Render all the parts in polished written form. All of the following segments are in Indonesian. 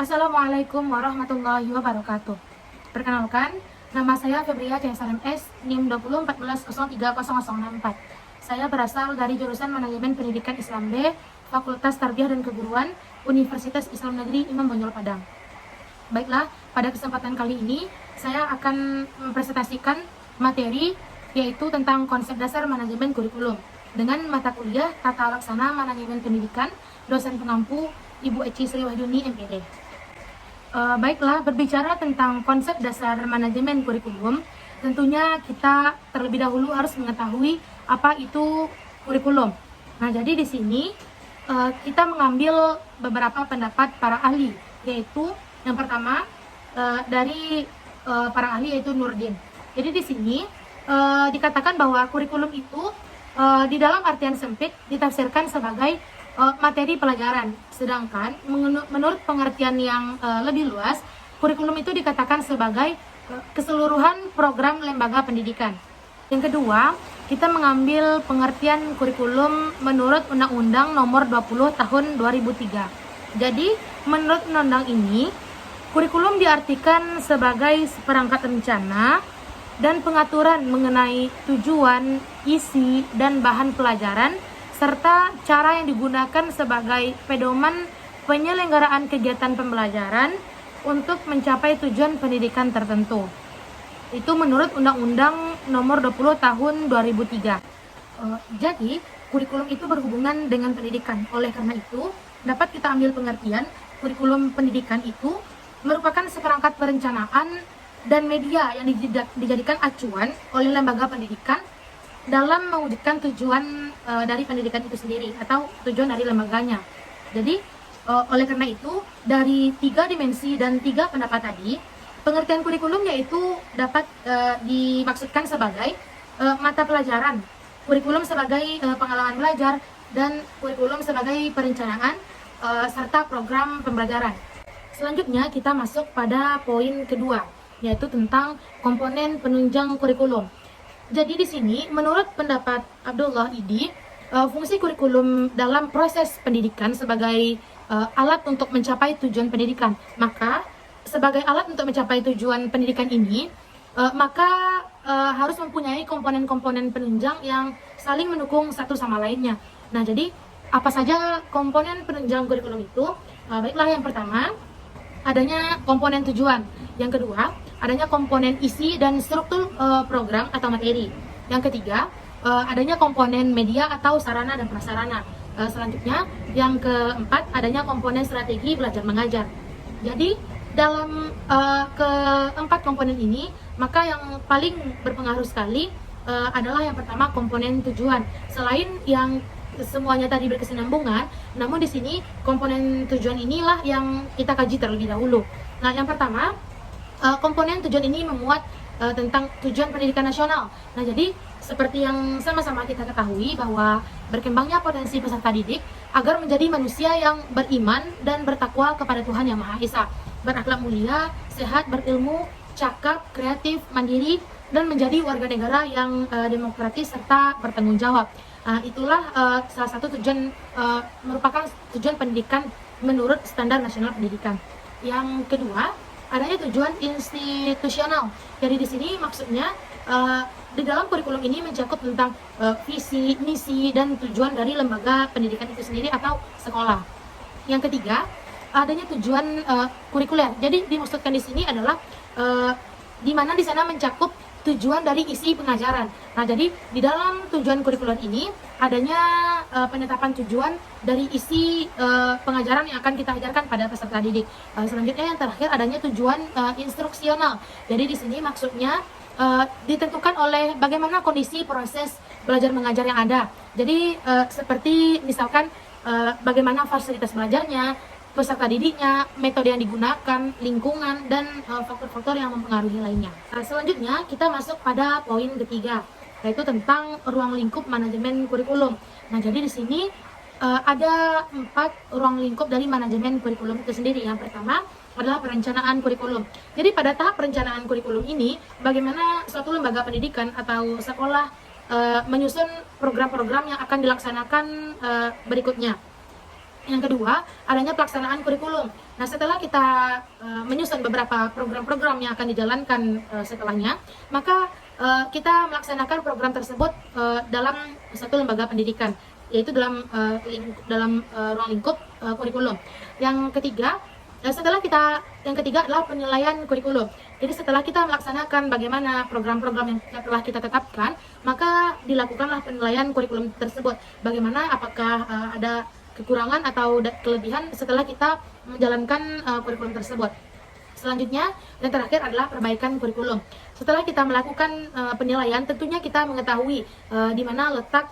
Assalamualaikum warahmatullahi wabarakatuh. Perkenalkan, nama saya Febria CSRMS, NIM 2014030064. Saya berasal dari jurusan Manajemen Pendidikan Islam B, Fakultas Tarbiyah dan Keguruan, Universitas Islam Negeri Imam Bonjol Padang. Baiklah, pada kesempatan kali ini saya akan mempresentasikan materi yaitu tentang konsep dasar manajemen kurikulum dengan mata kuliah Tata Laksana Manajemen Pendidikan, dosen pengampu Ibu Eci Sri Wahyuni MPD. Baiklah, berbicara tentang konsep dasar manajemen kurikulum, tentunya kita terlebih dahulu harus mengetahui apa itu kurikulum. Nah, jadi di sini kita mengambil beberapa pendapat para ahli, yaitu yang pertama dari para ahli yaitu Nurdin. Jadi di sini dikatakan bahwa kurikulum itu di dalam artian sempit ditafsirkan sebagai materi pelajaran, sedangkan menurut pengertian yang lebih luas, kurikulum itu dikatakan sebagai keseluruhan program lembaga pendidikan. Yang kedua, kita mengambil pengertian kurikulum menurut Undang-Undang Nomor 20 Tahun 2003. Jadi, menurut undang-undang ini, kurikulum diartikan sebagai seperangkat rencana dan pengaturan mengenai tujuan, isi, dan bahan pelajaran serta cara yang digunakan sebagai pedoman penyelenggaraan kegiatan pembelajaran untuk mencapai tujuan pendidikan tertentu. Itu menurut Undang-Undang Nomor 20 Tahun 2003. Jadi, kurikulum itu berhubungan dengan pendidikan. Oleh karena itu, dapat kita ambil pengertian kurikulum pendidikan itu merupakan seperangkat perencanaan dan media yang dijadikan acuan oleh lembaga pendidikan dalam mewujudkan tujuan dari pendidikan itu sendiri atau tujuan dari lembaganya. Jadi oleh karena itu dari 3 dimensi dan 3 pendapat tadi, pengertian kurikulum yaitu dapat dimaksudkan sebagai mata pelajaran, kurikulum sebagai pengalaman belajar, dan kurikulum sebagai perencanaan serta program pembelajaran. Selanjutnya kita masuk pada poin kedua, yaitu tentang komponen penunjang kurikulum. Jadi di sini menurut pendapat Abdullah Idi, fungsi kurikulum dalam proses pendidikan sebagai alat untuk mencapai tujuan pendidikan. Maka sebagai alat untuk mencapai tujuan pendidikan ini, maka harus mempunyai komponen-komponen penunjang yang saling mendukung satu sama lainnya. Nah, jadi apa saja komponen penunjang kurikulum itu? Baiklah, yang pertama adanya komponen tujuan. Yang kedua, adanya komponen isi dan struktur program atau materi. Yang ketiga, adanya komponen media atau sarana dan prasarana. Selanjutnya, yang keempat, adanya komponen strategi belajar mengajar. Jadi, dalam keempat komponen ini, maka yang paling berpengaruh sekali adalah yang pertama komponen tujuan. Selain yang semuanya tadi berkesinambungan, namun di sini komponen tujuan inilah yang kita kaji terlebih dahulu. Nah, yang pertama, komponen tujuan ini memuat tentang tujuan pendidikan nasional. Nah, jadi seperti yang sama-sama kita ketahui bahwa berkembangnya potensi peserta didik agar menjadi manusia yang beriman dan bertakwa kepada Tuhan Yang Maha Esa, berakhlak mulia, sehat, berilmu, cakap, kreatif, mandiri, dan menjadi warga negara yang demokratis serta bertanggung jawab. Itulah salah satu tujuan, merupakan tujuan pendidikan menurut standar nasional pendidikan. Yang kedua, adanya tujuan institusional. Jadi di sini maksudnya di dalam kurikulum ini mencakup tentang visi, misi, dan tujuan dari lembaga pendidikan itu sendiri atau sekolah. Yang ketiga, adanya tujuan kurikuler. Jadi dimaksudkan di sini adalah di mana di sana mencakup tujuan dari isi pengajaran. Nah, jadi di dalam tujuan kurikuler ini adanya penetapan tujuan dari isi pengajaran yang akan kita ajarkan pada peserta didik. Selanjutnya yang terakhir adanya tujuan instruksional. Jadi di sini maksudnya ditentukan oleh bagaimana kondisi proses belajar mengajar yang ada. Jadi seperti misalkan bagaimana fasilitas belajarnya, peserta didiknya, metode yang digunakan, lingkungan, dan faktor-faktor yang mempengaruhi lainnya. Selanjutnya kita masuk pada poin ketiga, yaitu tentang ruang lingkup manajemen kurikulum. Nah, jadi di sini ada 4 ruang lingkup dari manajemen kurikulum itu sendiri. Yang pertama adalah perencanaan kurikulum. Jadi pada tahap perencanaan kurikulum ini, bagaimana suatu lembaga pendidikan atau sekolah menyusun program-program yang akan dilaksanakan berikutnya. Yang kedua, adanya pelaksanaan kurikulum. Nah, setelah kita menyusun beberapa program-program yang akan dijalankan setelahnya, maka kita melaksanakan program tersebut dalam satu lembaga pendidikan, yaitu dalam ruang lingkup kurikulum. Yang ketiga adalah penilaian kurikulum. Jadi setelah kita melaksanakan bagaimana program-program yang telah kita tetapkan, maka dilakukanlah penilaian kurikulum tersebut. Bagaimana, apakah ada kekurangan atau kelebihan setelah kita menjalankan kurikulum tersebut. Selanjutnya, yang terakhir adalah perbaikan kurikulum. Setelah kita melakukan penilaian, tentunya kita mengetahui di mana letak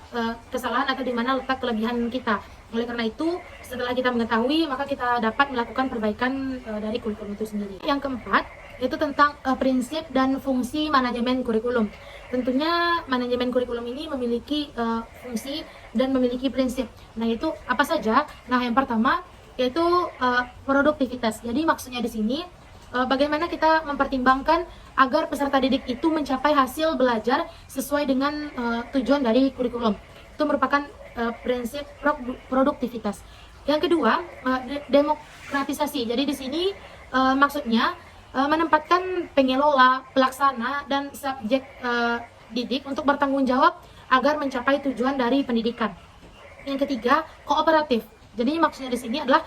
kesalahan atau di mana letak kelebihan kita. Oleh karena itu, setelah kita mengetahui, maka kita dapat melakukan perbaikan dari kurikulum itu sendiri. Yang keempat, itu tentang prinsip dan fungsi manajemen kurikulum. Tentunya manajemen kurikulum ini memiliki fungsi dan memiliki prinsip. Nah, itu apa saja? Nah, yang pertama yaitu produktivitas. Jadi maksudnya di sini bagaimana kita mempertimbangkan agar peserta didik itu mencapai hasil belajar sesuai dengan tujuan dari kurikulum. Itu merupakan prinsip produktivitas. Yang kedua, demokratisasi. Jadi di sini maksudnya menempatkan pengelola, pelaksana, dan subjek didik untuk bertanggung jawab agar mencapai tujuan dari pendidikan. Yang ketiga, kooperatif. Jadi maksudnya di sini adalah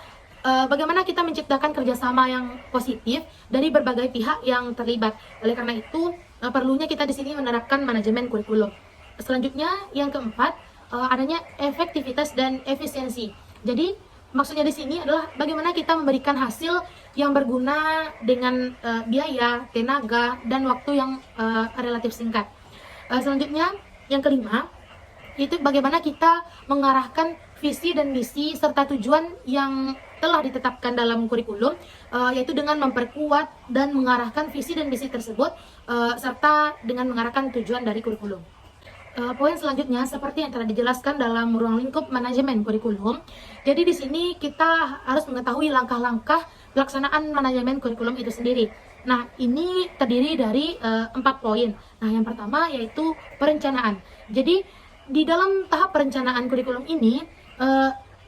bagaimana kita menciptakan kerjasama yang positif dari berbagai pihak yang terlibat. Oleh karena itu, perlunya kita di sini menerapkan manajemen kurikulum. Selanjutnya, yang keempat, adanya efektivitas dan efisiensi. Jadi maksudnya di sini adalah bagaimana kita memberikan hasil yang berguna dengan biaya, tenaga, dan waktu yang relatif singkat. Selanjutnya, yang kelima, yaitu bagaimana kita mengarahkan visi dan misi serta tujuan yang telah ditetapkan dalam kurikulum, yaitu dengan memperkuat dan mengarahkan visi dan misi tersebut serta dengan mengarahkan tujuan dari kurikulum. Poin selanjutnya seperti yang telah dijelaskan dalam ruang lingkup manajemen kurikulum. Jadi di sini kita harus mengetahui langkah-langkah pelaksanaan manajemen kurikulum itu sendiri. Nah, ini terdiri dari 4 poin. Nah, yang pertama yaitu perencanaan. Jadi di dalam tahap perencanaan kurikulum ini,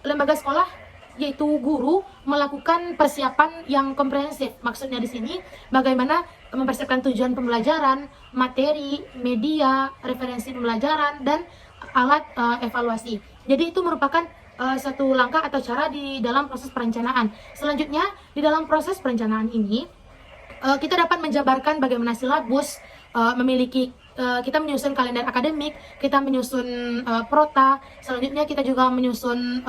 lembaga sekolah yaitu guru melakukan persiapan yang komprehensif. Maksudnya di sini bagaimana mempersiapkan tujuan pembelajaran, materi, media, referensi pembelajaran, dan alat evaluasi. Jadi itu merupakan satu langkah atau cara di dalam proses perencanaan. Selanjutnya, di dalam proses perencanaan ini kita dapat menjabarkan bagaimana silabus, kita menyusun kalender akademik, kita menyusun prota, selanjutnya kita juga menyusun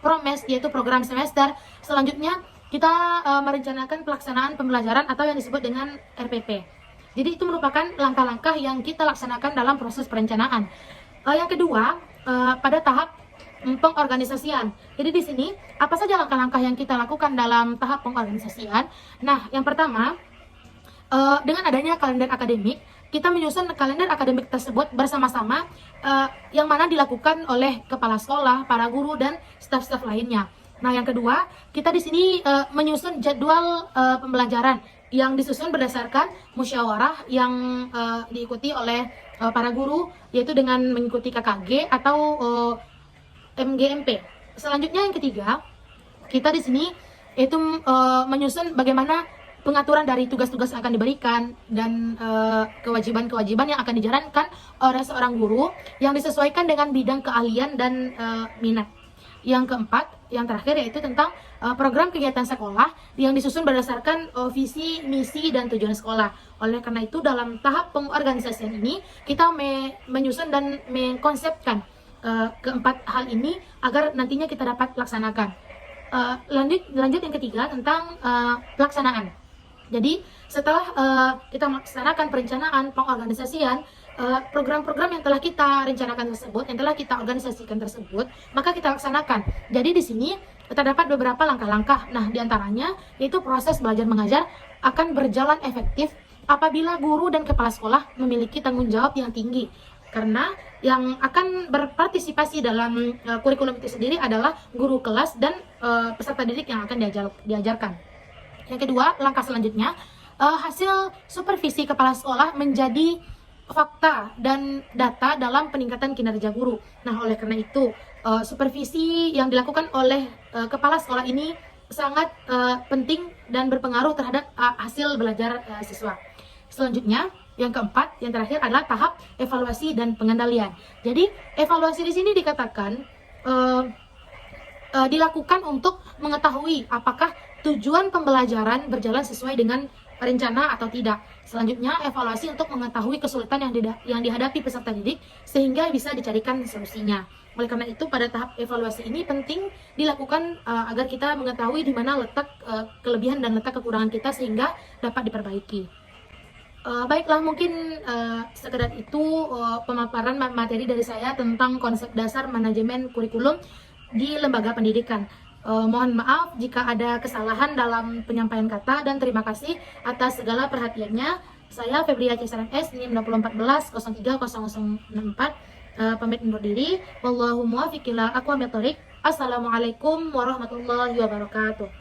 promes, yaitu program semester. Selanjutnya kita merencanakan pelaksanaan pembelajaran atau yang disebut dengan RPP. Jadi itu merupakan langkah-langkah yang kita laksanakan dalam proses perencanaan. Yang kedua, pada tahap pengorganisasian. Jadi di sini apa saja langkah-langkah yang kita lakukan dalam tahap pengorganisasian? Nah, yang pertama, dengan adanya kalender akademik, kita menyusun kalender akademik tersebut bersama-sama, yang mana dilakukan oleh kepala sekolah, para guru, dan staf-staf lainnya. Nah, yang kedua, kita di sini menyusun jadwal pembelajaran yang disusun berdasarkan musyawarah yang diikuti oleh para guru, yaitu dengan mengikuti KKG atau MGMP. Selanjutnya yang ketiga, kita di sini itu menyusun bagaimana pengaturan dari tugas-tugas yang akan diberikan dan kewajiban-kewajiban yang akan dijalankan oleh seorang guru yang disesuaikan dengan bidang keahlian dan minat. Yang keempat, yang terakhir yaitu tentang program kegiatan sekolah yang disusun berdasarkan visi, misi, dan tujuan sekolah. Oleh karena itu, dalam tahap pengorganisasian ini kita menyusun dan mengkonsepkan keempat hal ini agar nantinya kita dapat laksanakan. Lanjut yang ketiga tentang pelaksanaan. Jadi setelah kita melaksanakan perencanaan, pengorganisasian, program-program yang telah kita rencanakan tersebut, yang telah kita organisasikan tersebut, maka kita laksanakan. Jadi di sini terdapat beberapa langkah-langkah. Nah, diantaranya yaitu proses belajar mengajar akan berjalan efektif apabila guru dan kepala sekolah memiliki tanggung jawab yang tinggi. Karena yang akan berpartisipasi dalam kurikulum itu sendiri adalah guru kelas dan peserta didik yang akan diajarkan. Yang kedua, langkah selanjutnya, hasil supervisi kepala sekolah menjadi fakta dan data dalam peningkatan kinerja guru. Nah, oleh karena itu, supervisi yang dilakukan oleh kepala sekolah ini sangat penting dan berpengaruh terhadap hasil belajar siswa. Selanjutnya, yang keempat, yang terakhir adalah tahap evaluasi dan pengendalian. Jadi, evaluasi di sini dikatakan dilakukan untuk mengetahui apakah tujuan pembelajaran berjalan sesuai dengan rencana atau tidak. Selanjutnya, evaluasi untuk mengetahui kesulitan yang dihadapi peserta didik sehingga bisa dicarikan solusinya. Oleh karena itu, pada tahap evaluasi ini penting dilakukan agar kita mengetahui di mana letak kelebihan dan letak kekurangan kita sehingga dapat diperbaiki. Baiklah, mungkin sekedar itu pemaparan materi dari saya tentang konsep dasar manajemen kurikulum di lembaga pendidikan. Mohon maaf jika ada kesalahan dalam penyampaian kata dan terima kasih atas segala perhatiannya. Saya Febria Cesar MS, NIM 6014 03004, pamit undur diri. Wallahu muwaffiq ila aqwamit thoriq. Assalamualaikum warahmatullahi wabarakatuh.